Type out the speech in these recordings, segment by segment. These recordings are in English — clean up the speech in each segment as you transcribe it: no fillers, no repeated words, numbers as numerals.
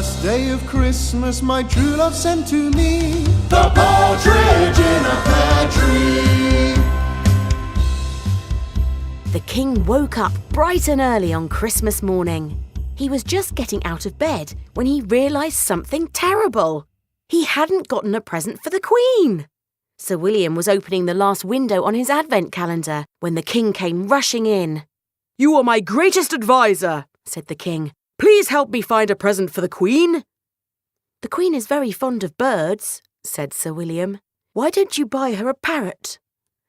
first day of Christmas, my true love sent to me the partridge in a pear tree. The king woke up bright and early on Christmas morning. He was just getting out of bed when he realised something terrible. He hadn't gotten a present for the Queen. Sir William was opening the last window on his advent calendar when the king came rushing in. "You are my greatest advisor," said the king. "Please help me find a present for the Queen." "The Queen is very fond of birds," said Sir William. "Why don't you buy her a parrot?"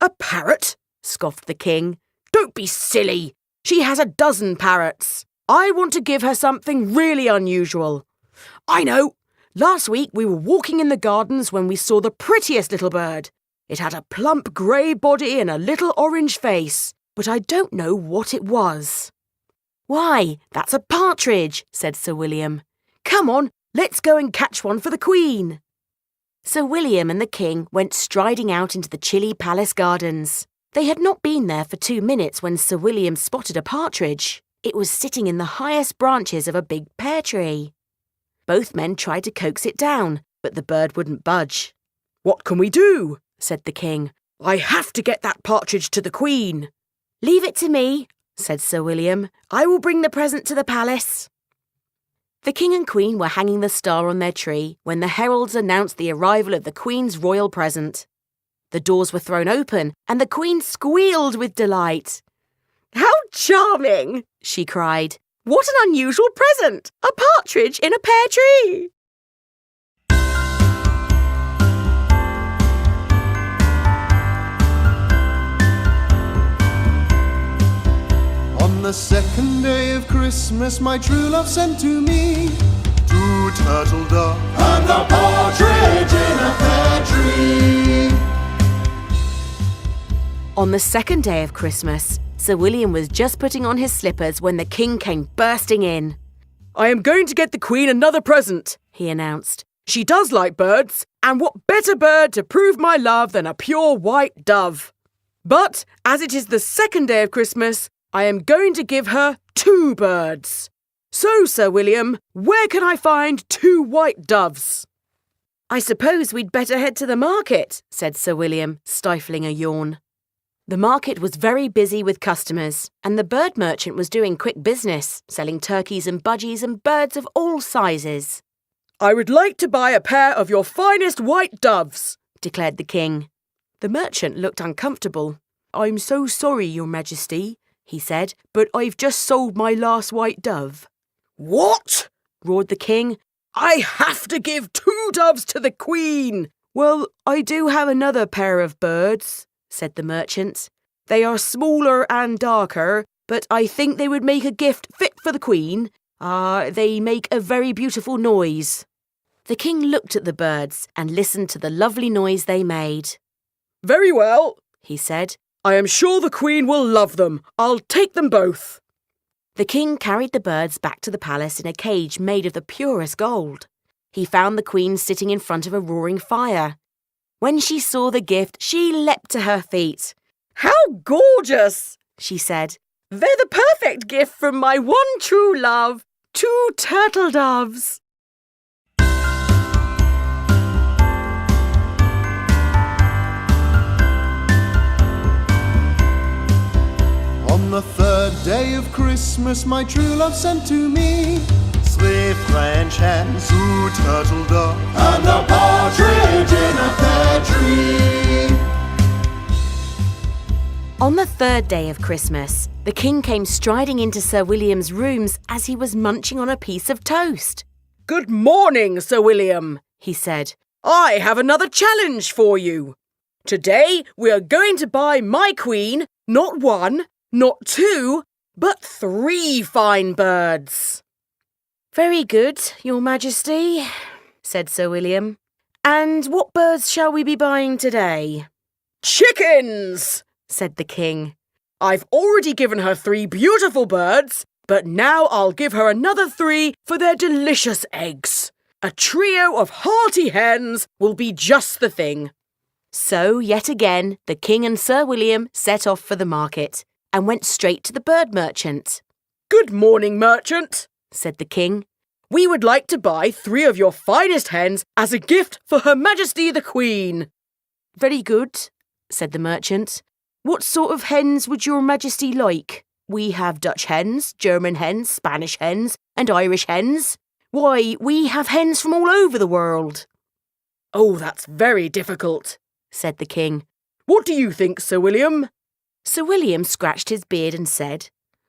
"A parrot?" scoffed the king. "Don't be silly. She has a dozen parrots. I want to give her something really unusual. I know. Last week we were walking in the gardens when we saw the prettiest little bird. It had a plump grey body and a little orange face, but I don't know what it was." "Why, that's a partridge," said Sir William. "Come on, let's go and catch one for the Queen." Sir William and the king went striding out into the chilly palace gardens. They had not been there for 2 minutes when Sir William spotted a partridge. It was sitting in the highest branches of a big pear tree. Both men tried to coax it down, but the bird wouldn't budge. "What can we do?" said the king. "I have to get that partridge to the Queen." "Leave it to me," said Sir William. "I will bring the present to the palace." The king and queen were hanging the star on their tree when the heralds announced the arrival of the Queen's royal present. The doors were thrown open and the Queen squealed with delight. "How charming!" she cried. "What an unusual present! A partridge in a pear tree!" On the second day of Christmas, my true love sent to me 2 turtle doves and a partridge in a pear tree. On the second day of Christmas, Sir William was just putting on his slippers when the king came bursting in. "I am going to get the Queen another present," he announced. "She does like birds, and what better bird to prove my love than a pure white dove? But as it is the second day of Christmas, I am going to give her 2 birds. So, Sir William, where can I find 2 white doves?" "I suppose we'd better head to the market," said Sir William, stifling a yawn. The market was very busy with customers, and the bird merchant was doing quick business, selling turkeys and budgies and birds of all sizes. "I would like to buy a pair of your finest white doves," declared the king. The merchant looked uncomfortable. "I'm so sorry, Your Majesty," he said, "but I've just sold my last white dove." "What?" roared the king. "I have to give 2 doves to the Queen." "Well, I do have another pair of birds," said the merchant. "They are smaller and darker, but I think they would make a gift fit for the Queen. They make a very beautiful noise." The king looked at the birds and listened to the lovely noise they made. "Very well," he said. "I am sure the Queen will love them. I'll take them both." The king carried the birds back to the palace in a cage made of the purest gold. He found the Queen sitting in front of a roaring fire. When she saw the gift, she leapt to her feet. "How gorgeous!" she said. "They're the perfect gift from my one true love, 2 turtle doves." On the third day of Christmas, my true love sent to me 3 French hens, 2 turtle doves, and a partridge in a pear tree. On the third day of Christmas, the king came striding into Sir William's rooms as he was munching on a piece of toast. "Good morning, Sir William," he said. "I have another challenge for you. Today we are going to buy my Queen not 1, not 2, but 3 fine birds." "Very good, Your Majesty," said Sir William. "And what birds shall we be buying today?" "Chickens," said the king. "I've already given her 3 beautiful birds, but now I'll give her another 3 for their delicious eggs. A trio of hearty hens will be just the thing." So, yet again, the king and Sir William set off for the market and went straight to the bird merchant. "Good morning, merchant," said the king. We would like to buy 3 of your finest hens as a gift for Her Majesty the Queen." "Very good," said the merchant. "What sort of hens would your Majesty like? We have Dutch hens, German hens, Spanish hens, and Irish hens. Why, we have hens from all over the world." "Oh, that's very difficult," said the king. "What do you think, Sir William?" Sir William scratched his beard and said,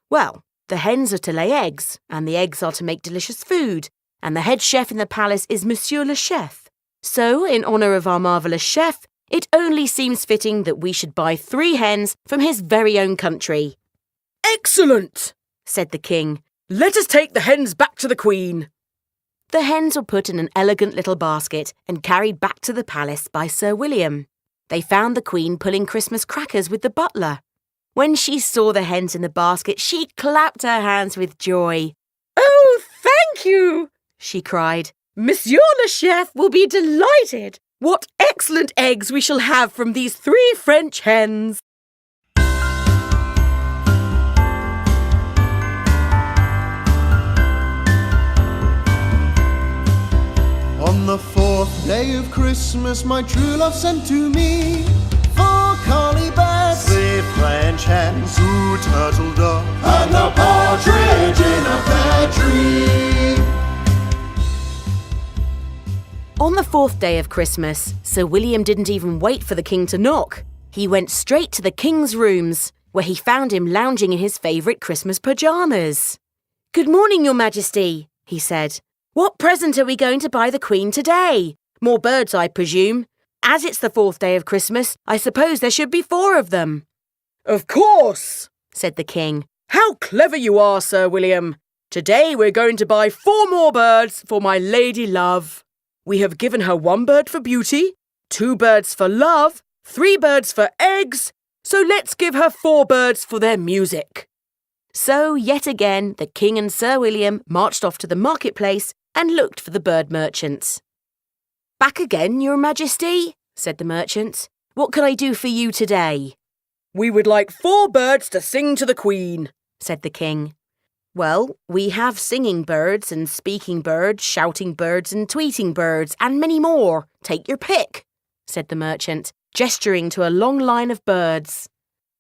"Well, the hens are to lay eggs, and the eggs are to make delicious food, and the head chef in the palace is Monsieur le Chef. So, in honour of our marvellous chef, it only seems fitting that we should buy 3 hens from his very own country." "Excellent," said the king. "Let us take the hens back to the Queen." The hens were put in an elegant little basket and carried back to the palace by Sir William. They found the Queen pulling Christmas crackers with the butler. When she saw the hens in the basket, she clapped her hands with joy. "Oh, thank you," she cried. "Monsieur le Chef will be delighted. What excellent eggs we shall have from these 3 French hens." On the 4th day of Christmas, my true love sent to me 4 collie birds, 3 French hens, 2 turtle doves, and a partridge in a pear tree. On the 4th day of Christmas, Sir William didn't even wait for the king to knock. He went straight to the king's rooms, where he found him lounging in his favourite Christmas pyjamas. "Good morning, Your Majesty," he said. "What present are we going to buy the Queen today? More birds, I presume. As it's the 4th day of Christmas, I suppose there should be 4 of them." "Of course," said the king. "How clever you are, Sir William. Today we're going to buy 4 more birds for my lady love. We have given her 1 bird for beauty, 2 birds for love, 3 birds for eggs, so let's give her 4 birds for their music." So, yet again, the king and Sir William marched off to the marketplace and looked for the bird merchants. "Back again, Your Majesty," said the merchant. "What can I do for you today?" "We would like 4 birds to sing to the Queen," said the king. "Well, we have singing birds and speaking birds, shouting birds and tweeting birds, and many more. Take your pick," said the merchant, gesturing to a long line of birds.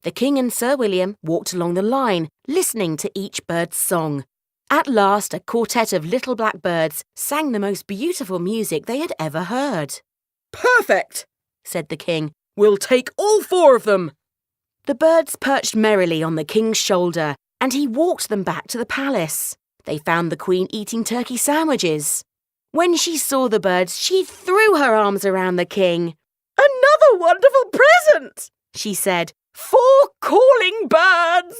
The king and Sir William walked along the line, listening to each bird's song. At last, a quartet of little black birds sang the most beautiful music they had ever heard. "Perfect," said the king. "We'll take all 4 of them." The birds perched merrily on the king's shoulder, and he walked them back to the palace. They found the Queen eating turkey sandwiches. When she saw the birds, she threw her arms around the king. "Another wonderful present," she said. 4 calling birds."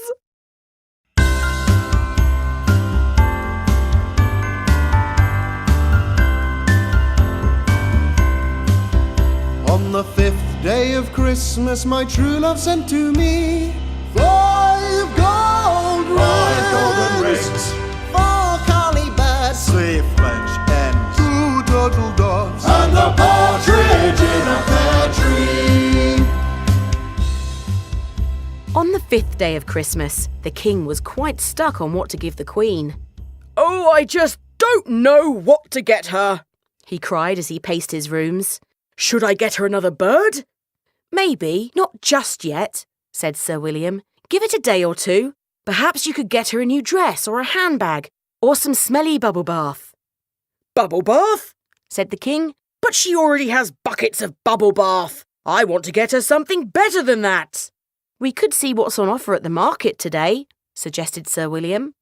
On the 5th day of Christmas, my true love sent to me 5 golden rings, 4 collie birds, 3 French hens, 2 turtle doves, and a partridge in a pear tree. On the 5th day of Christmas, the king was quite stuck on what to give the Queen. "Oh, I just don't know what to get her," he cried as he paced his rooms. "Should I get her another bird?" "Maybe, not just yet," said Sir William. "Give it a day or 2. Perhaps you could get her a new dress or a handbag or some smelly bubble bath." "Bubble bath?" said the king. "But she already has buckets of bubble bath. I want to get her something better than that." "We could see what's on offer at the market today," suggested Sir William.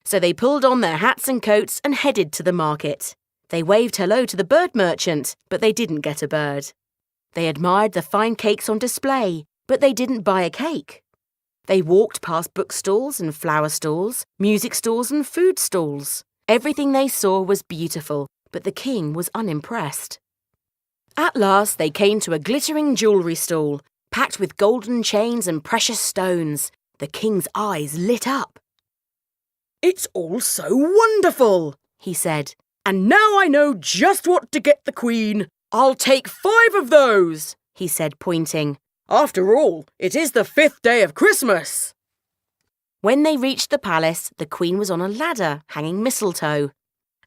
So they pulled on their hats and coats and headed to the market. They waved hello to the bird merchant, but they didn't get a bird. They admired the fine cakes on display, but they didn't buy a cake. They walked past bookstores and flower stalls, music stalls and food stalls. Everything they saw was beautiful, but the king was unimpressed. At last they came to a glittering jewellery stall, packed with golden chains and precious stones. The king's eyes lit up. "It's all so wonderful," he said. "And now I know just what to get the Queen. I'll take 5 of those," he said, pointing. "After all, it is the 5th day of Christmas." When they reached the palace, the Queen was on a ladder, hanging mistletoe.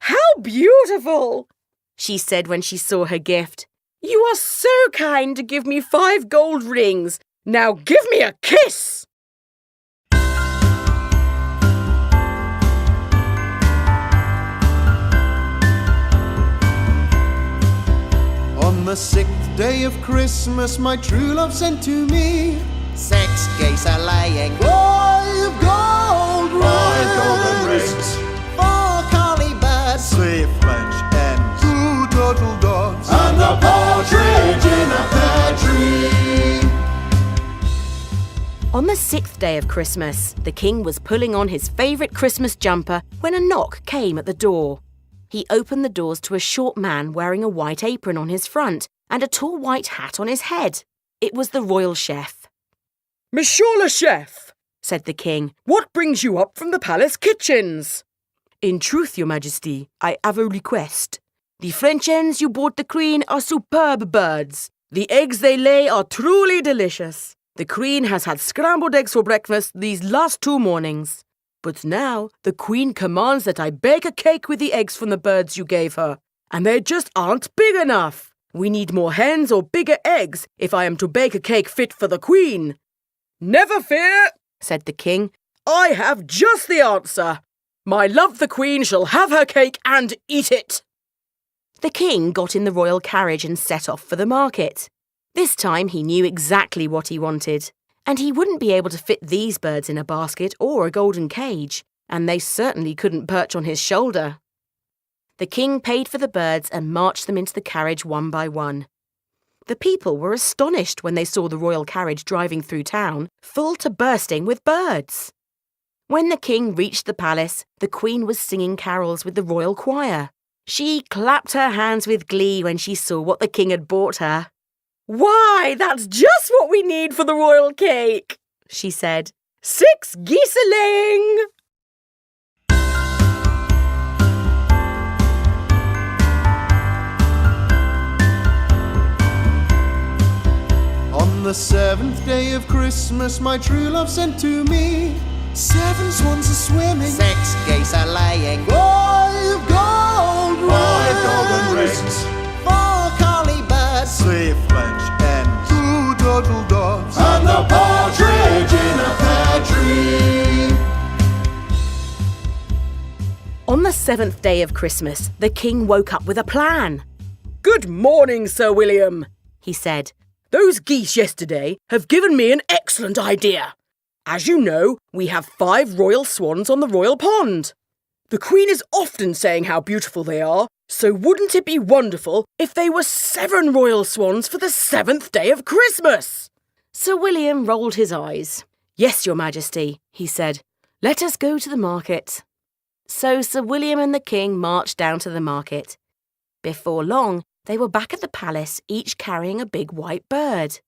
How beautiful, she said when she saw her gift. You are so kind to give me 5 gold rings. Now give me a kiss. On the 6th day of Christmas, my true love sent to me 6 geese are laying, 5 gold rings, 4 collie birds, 3 French hens, 2 turtle doves, and a partridge in a pear tree. On the 6th day of Christmas, the king was pulling on his favourite Christmas jumper when a knock came at the door. He opened the doors to a short man wearing a white apron on his front and a tall white hat on his head. It was the royal chef. Monsieur le chef, said the king, what brings you up from the palace kitchens? In truth, your majesty, I have a request. The French hens you brought the queen are superb birds. The eggs they lay are truly delicious. The queen has had scrambled eggs for breakfast these last 2 mornings. But now the queen commands that I bake a cake with the eggs from the birds you gave her. And they just aren't big enough. We need more hens or bigger eggs if I am to bake a cake fit for the queen. Never fear, said the king. I have just the answer. My love the queen shall have her cake and eat it. The king got in the royal carriage and set off for the market. This time he knew exactly what he wanted. And he wouldn't be able to fit these birds in a basket or a golden cage, and they certainly couldn't perch on his shoulder. The king paid for the birds and marched them into the carriage one by one. The people were astonished when they saw the royal carriage driving through town, full to bursting with birds. When the king reached the palace, the queen was singing carols with the royal choir. She clapped her hands with glee when she saw what the king had bought her. Why, that's just what we need for the royal cake, she said. 6 geese a laying. On the 7th day of Christmas, my true love sent to me 7 swans are swimming, 6 geese are laying, 5 golden rings, 4 collie birds, 3 French hens, 2 turtle doves, and a partridge in a pear tree. On the 7th day of Christmas, the king woke up with a plan. Good morning, Sir William, he said. Those geese yesterday have given me an excellent idea. As you know, we have 5 royal swans on the royal pond. The Queen is often saying how beautiful they are, so wouldn't it be wonderful if they were 7 royal swans for the 7th day of Christmas? Sir William rolled his eyes. Yes, your majesty, he said. Let us go to the market. So Sir William and the king marched down to the market. Before long, they were back at the palace, each carrying a big white bird.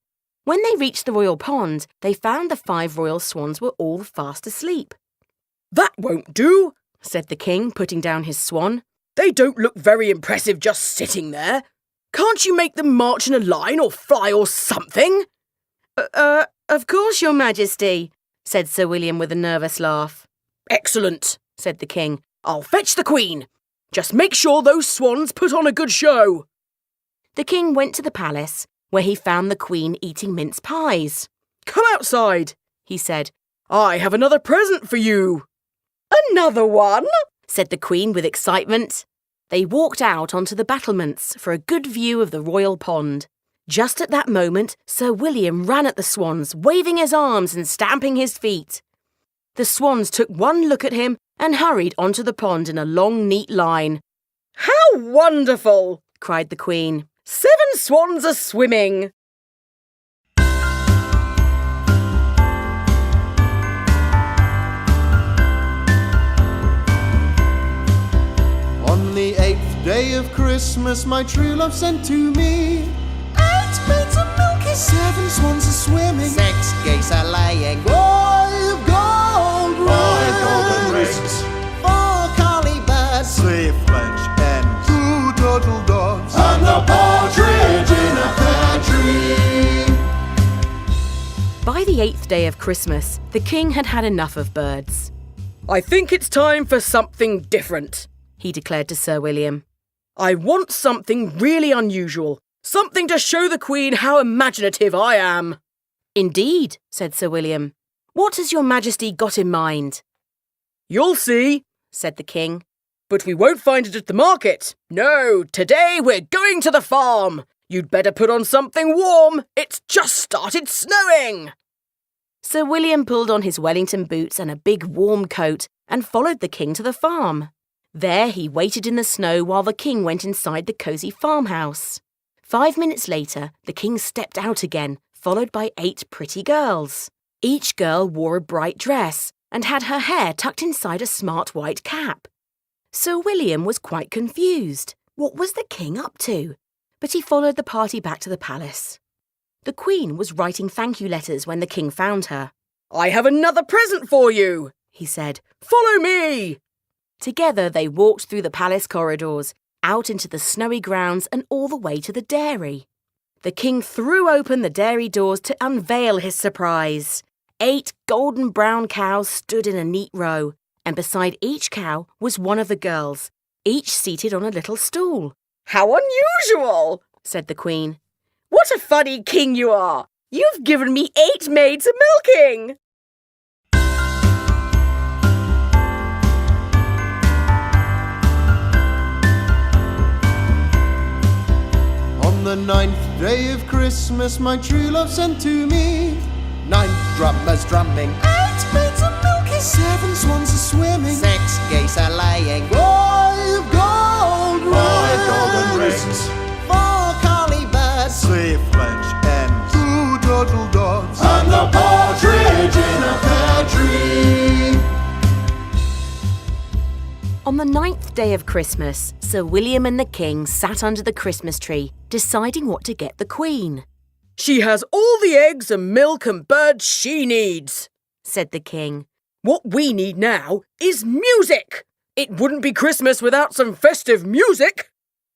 When they reached the royal pond, they found the 5 royal swans were all fast asleep. That won't do, said the king, putting down his swan. They don't look very impressive just sitting there. Can't you make them march in a line or fly or something? Of course, your majesty, said Sir William with a nervous laugh. Excellent, said the king. I'll fetch the Queen. Just make sure those swans put on a good show. The king went to the palace, where he found the Queen eating mince pies. Come outside, he said. I have another present for you. Another one? Said the Queen with excitement. They walked out onto the battlements for a good view of the royal pond. Just at that moment, Sir William ran at the swans, waving his arms and stamping his feet. The swans took one look at him and hurried onto the pond in a long, neat line. How wonderful, cried the Queen. 7 swans are swimming. On the 8th day of Christmas, my true love sent to me 8 maids are milking, 7 swans are swimming, 6 geese are laying, 5 golden rings, 4 collie birds, 3 French hens, 2 turtle doves, and a partridge in a pear tree. By the 8th day of Christmas, the king had had enough of birds. I think it's time for something different, he declared to Sir William. I want something really unusual. Something to show the Queen how imaginative I am. Indeed, said Sir William. What has your Majesty got in mind? You'll see, said the King. But we won't find it at the market. No, today we're going to the farm. You'd better put on something warm. It's just started snowing. Sir William pulled on his Wellington boots and a big warm coat and followed the King to the farm. There he waited in the snow while the King went inside the cosy farmhouse. 5 minutes later, the King stepped out again, followed by 8 pretty girls. Each girl wore a bright dress and had her hair tucked inside a smart white cap. Sir William was quite confused. What was the King up to? But he followed the party back to the palace. The Queen was writing thank you letters when the King found her. I have another present for you, he said. Follow me! Together they walked through the palace corridors, out into the snowy grounds and all the way to the dairy. The King threw open the dairy doors to unveil his surprise. 8 golden brown cows stood in a neat row, and beside each cow was one of the girls, each seated on a little stool. How unusual, said the Queen. What a funny king you are! You've given me 8 maids a-milking! On the 9th day of Christmas, my true love sent to me 9 drummers drumming, 8 maids a milking, 7 swans a swimming, 6 geese a laying, 5 golden rings, 4 curly birds, 3 French hens, 2 turtle doves, and the partridge in a pear tree. On the 9th day of Christmas, Sir William and the King sat under the Christmas tree, deciding what to get the Queen. She has all the eggs and milk and birds she needs, said the King. What we need now is music. It wouldn't be Christmas without some festive music.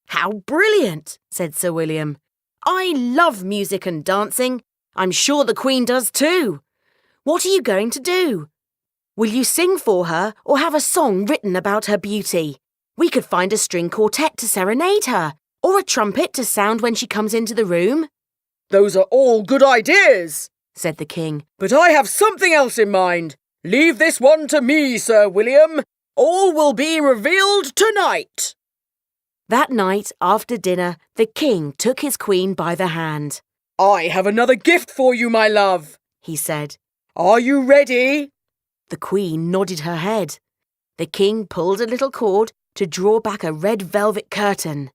How brilliant, said Sir William. I love music and dancing. I'm sure the Queen does too. What are you going to do? Will you sing for her or have a song written about her beauty? We could find a string quartet to serenade her, or a trumpet to sound when she comes into the room. Those are all good ideas, said the King, but I have something else in mind. Leave this one to me, Sir William. All will be revealed tonight. That night, after dinner, the King took his Queen by the hand. I have another gift for you, my love, he said. Are you ready? The Queen nodded her head. The King pulled a little cord to draw back a red velvet curtain.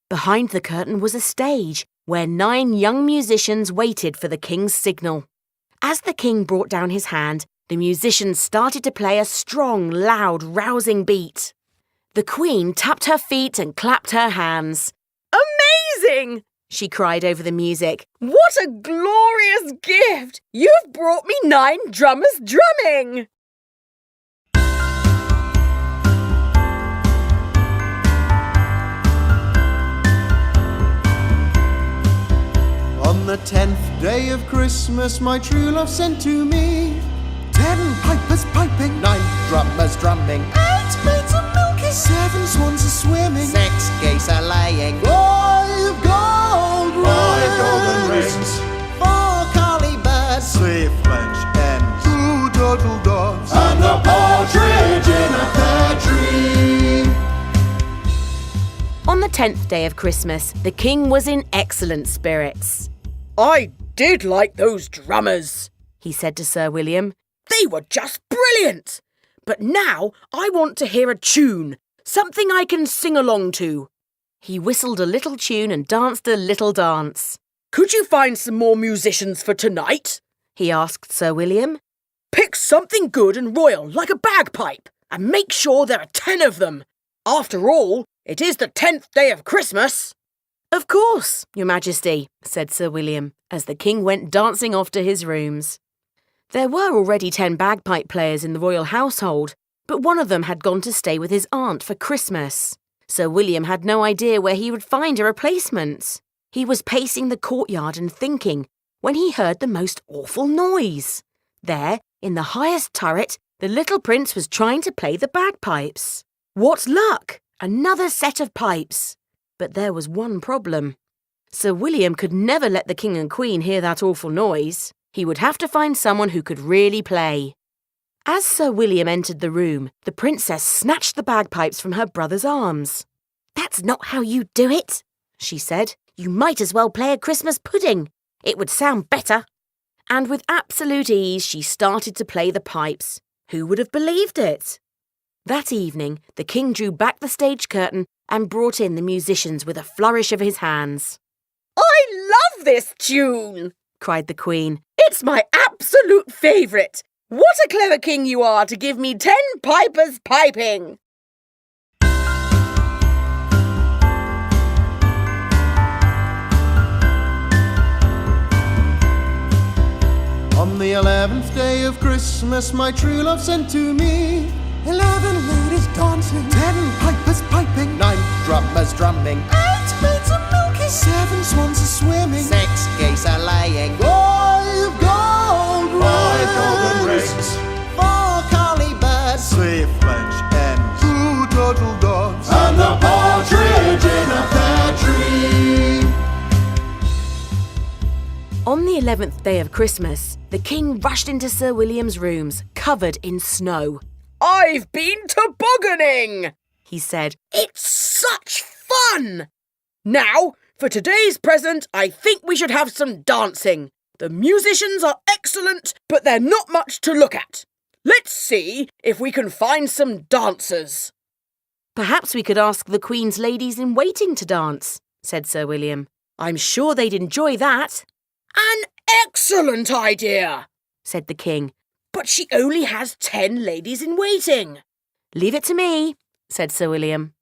Behind the curtain was a stage where 9 young musicians waited for the King's signal. As the King brought down his hand, the musicians started to play a strong, loud, rousing beat. The Queen tapped her feet and clapped her hands. Amazing! She cried over the music. What a glorious gift! You've brought me 9 drummers drumming! On the 10th day of Christmas, my true love sent to me 10 pipers piping, 9 drummers drumming, 8 maids a milking, 7 swans a swimming, 6 geese a laying, 5 golden rings, 4 curly birds, 3 French hens, 2 turtle doves, And the partridge in a pear tree. On the 10th day of Christmas, the King was in excellent spirits. I did like those drummers, he said to Sir William. They were just brilliant. But now I want to hear a tune, something I can sing along to. He whistled a little tune and danced a little dance. Could you find some more musicians for tonight? He asked Sir William. Pick something good and royal, like a bagpipe, and make sure there are 10 of them. After all, it is the 10th day of Christmas. Of course, Your Majesty, said Sir William, as the King went dancing off to his rooms. There were already 10 bagpipe players in the royal household, but one of them had gone to stay with his aunt for Christmas. Sir William had no idea where he would find a replacement. He was pacing the courtyard and thinking when he heard the most awful noise. There, in the highest turret, the little prince was trying to play the bagpipes. What luck! Another set of pipes. But there was one problem. Sir William could never let the King and Queen hear that awful noise. He would have to find someone who could really play. As Sir William entered the room, the princess snatched the bagpipes from her brother's arms. "That's not how you do it," she said. "You might as well play a Christmas pudding. It would sound better." And with absolute ease, she started to play the pipes. Who would have believed it? That evening, the king drew back the stage curtain and brought in the musicians with a flourish of his hands. "I love this tune!" cried the queen. "It's my absolute favourite! What a clever king you are to give me 10 pipers piping!" On the 11th day of Christmas, my true love sent to me 11 ladies dancing, 10 pipers piping, 9 drummers drumming, 8 maids a milking, 7 swans a swimming, 6 geese a laying, 5 golden rings, 4 curly birds, 3 French hens, 2 turtle doves, and the partridge in a pear tree. On the 11th day of Christmas, the king rushed into Sir William's rooms, covered in snow. "I've been tobogganing," he said. "It's such fun! Now, for today's present, I think we should have some dancing. The musicians are excellent, but they're not much to look at. Let's see if we can find some dancers." Perhaps we could ask the Queen's ladies in waiting to dance, said Sir William. I'm sure they'd enjoy that. "An excellent idea," said the king. "but she only has 10 ladies in waiting." Leave it to me, said Sir William.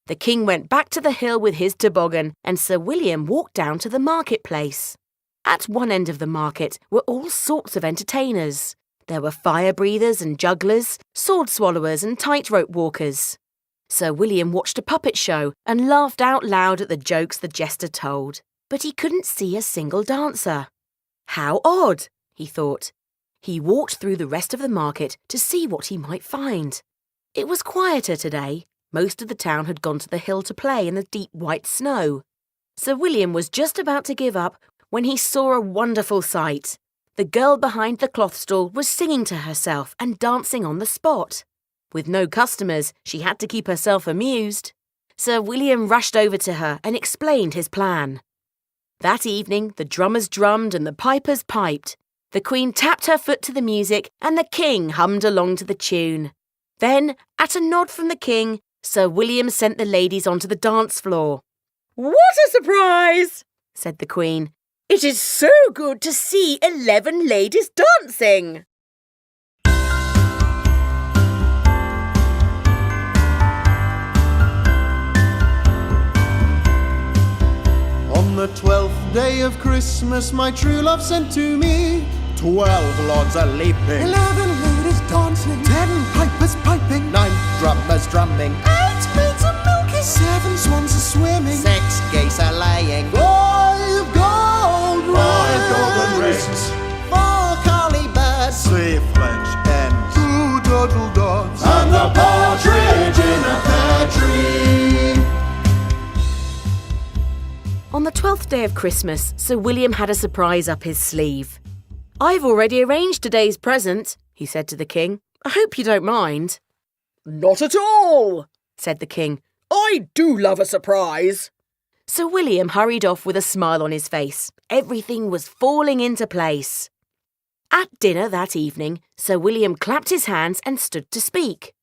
The king went back to the hill with his toboggan, and Sir William walked down to the marketplace. At one end of the market were all sorts of entertainers. There were fire-breathers and jugglers, sword-swallowers and tightrope walkers. Sir William watched a puppet show and laughed out loud at the jokes the jester told. But he couldn't see a single dancer. How odd, he thought. He walked through the rest of the market to see what he might find. It was quieter today. Most of the town had gone to the hill to play in the deep white snow. Sir William was just about to give up when he saw a wonderful sight. The girl behind the cloth stall was singing to herself and dancing on the spot. With no customers, she had to keep herself amused. Sir William rushed over to her and explained his plan. That evening, the drummers drummed and the pipers piped. The Queen tapped her foot to the music and the King hummed along to the tune. Then, at a nod from the King, Sir William sent the ladies onto the dance floor. "What a surprise!" said the Queen. "It is so good to see 11 ladies dancing." On the 12th day of Christmas, my true love sent to me 12 lords a leaping, 11 ladies dancing, 10 pipers piping, 9 drummers drumming, 8 maids a milking, 7 swans a swimming, 6 geese a laying, 5 golden rings, 4 curly birds, 3 French hens, 2 turtle doves, and the partridge in a pear tree. On the 12th day of Christmas, Sir William had a surprise up his sleeve. I've already arranged today's present, he said to the King. I hope you don't mind. "Not at all," said the King. "I do love a surprise." Sir William hurried off with a smile on his face. Everything was falling into place. At dinner that evening, Sir William clapped his hands and stood to speak.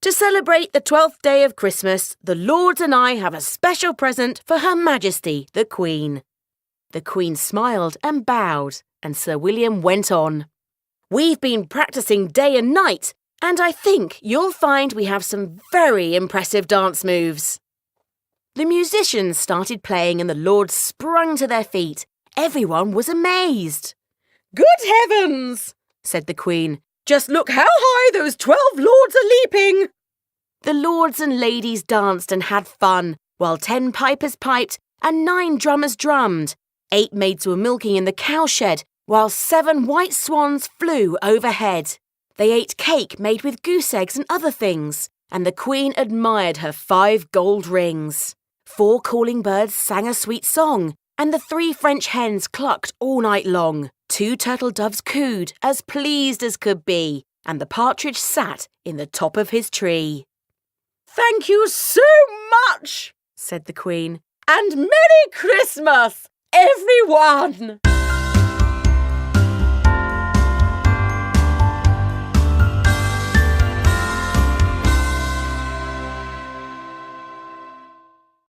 To celebrate the 12th day of Christmas, the Lords and I have a special present for Her Majesty, the Queen. The Queen smiled and bowed, and Sir William went on. We've been practicing day and night, and I think you'll find we have some very impressive dance moves. The musicians started playing and the Lords sprung to their feet. Everyone was amazed. "Good heavens," said the Queen. "Just look how high those 12 lords are leaping." The lords and ladies danced and had fun, while 10 pipers piped and 9 drummers drummed. 8 maids were milking in the cowshed, while 7 white swans flew overhead. They ate cake made with goose eggs and other things. and the Queen admired her 5 gold rings. 4 calling birds sang a sweet song, and the 3 French hens clucked all night long. 2 turtle doves cooed, as pleased as could be, and the partridge sat in the top of his tree. "Thank you so much," said the Queen, "and Merry Christmas, everyone!"